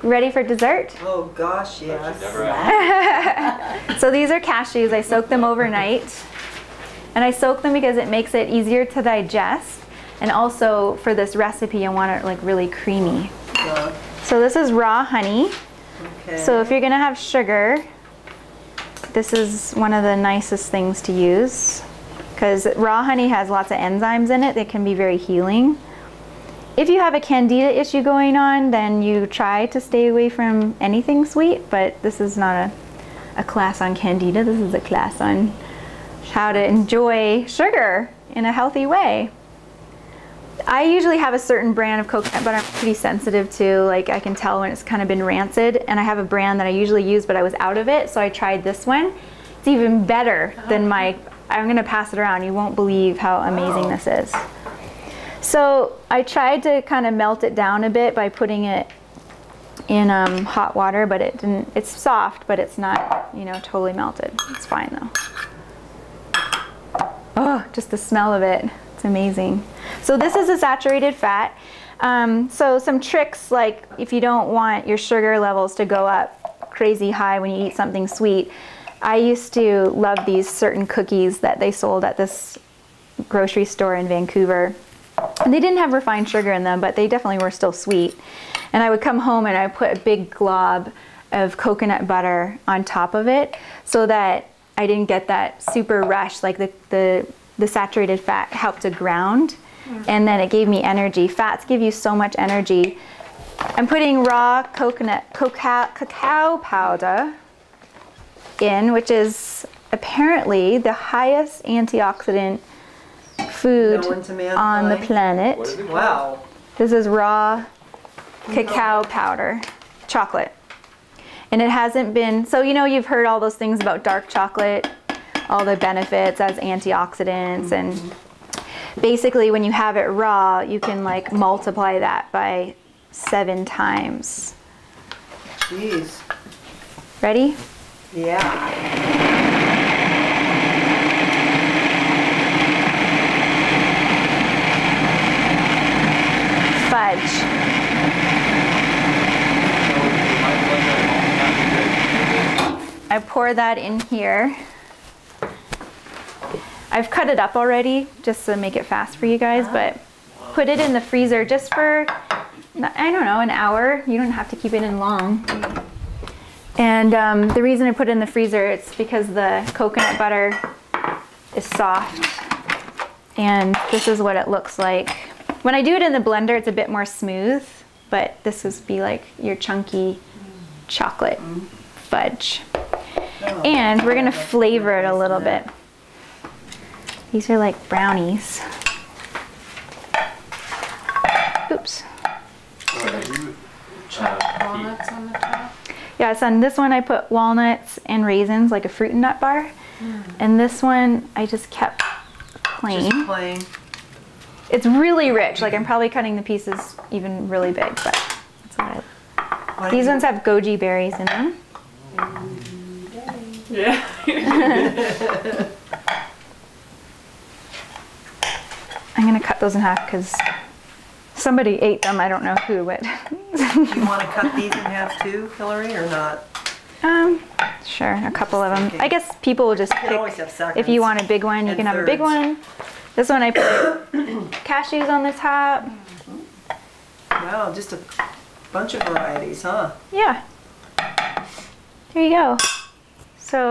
Ready for dessert? Oh gosh, yes. So these are cashews. I soak them overnight. And I soak them because it makes it easier to digest. And also for this recipe, I want it like really creamy. So this is raw honey. Okay. So if you're gonna have sugar, this is one of the nicest things to use because raw honey has lots of enzymes in it that can be very healing. If you have a candida issue going on, then you try to stay away from anything sweet, but this is not a class on candida. This is a class on how to enjoy sugar in a healthy way. I usually have a certain brand of coconut butter I'm pretty sensitive to. Like I can tell when it's kind of been rancid, and I have a brand that I usually use, but I was out of it, so I tried this one. It's even better than my, I'm gonna pass it around. You won't believe how amazing this is. So I tried to kind of melt it down a bit by putting it in hot water, but it didn't, it's soft, but it's not, you know, totally melted. It's fine though. Oh, just the smell of it, it's amazing. So this is a saturated fat. So some tricks, like if you don't want your sugar levels to go up crazy high when you eat something sweet, I used to love these certain cookies that they sold at this grocery store in Vancouver. And they didn't have refined sugar in them, but they definitely were still sweet. And I would come home and I would put a big glob of coconut butter on top of it so that I didn't get that super rush, like the saturated fat helped to ground, and then it gave me energy. Fats give you so much energy. I'm putting raw cacao powder in, which is apparently the highest antioxidant food on the planet. Wow. This is raw cacao powder, chocolate. And it hasn't been, so you know you've heard all those things about dark chocolate, all the benefits as antioxidants, and basically when you have it raw, you can like multiply that by 7 times. Jeez. Ready? Yeah. Fudge. I pour that in here. I've cut it up already just to make it fast for you guys, but put it in the freezer just for, I don't know, an hour. You don't have to keep it in long. And the reason I put it in the freezer, it's because the coconut butter is soft. And this is what it looks like. When I do it in the blender, it's a bit more smooth, but this would be like your chunky chocolate fudge. And we're gonna flavor it a little bit. These are like brownies. Oops. Chopped walnuts on the top? Yes, on this one I put walnuts and raisins, like a fruit and nut bar. And this one I just kept plain. Just plain. It's really rich. Like I'm probably cutting the pieces even really big, but that's what I like. These ones have goji berries in them. Yeah. I'm gonna cut those in half because somebody ate them. I don't know who, but. Do you want to cut these in half too, Hillary, or not? Sure, a couple of them. I guess people will just pick. Always have seconds. If you want a big one, you can have a big one. This one I put cashews on the top. Wow, just a bunch of varieties, huh? Yeah. There you go. So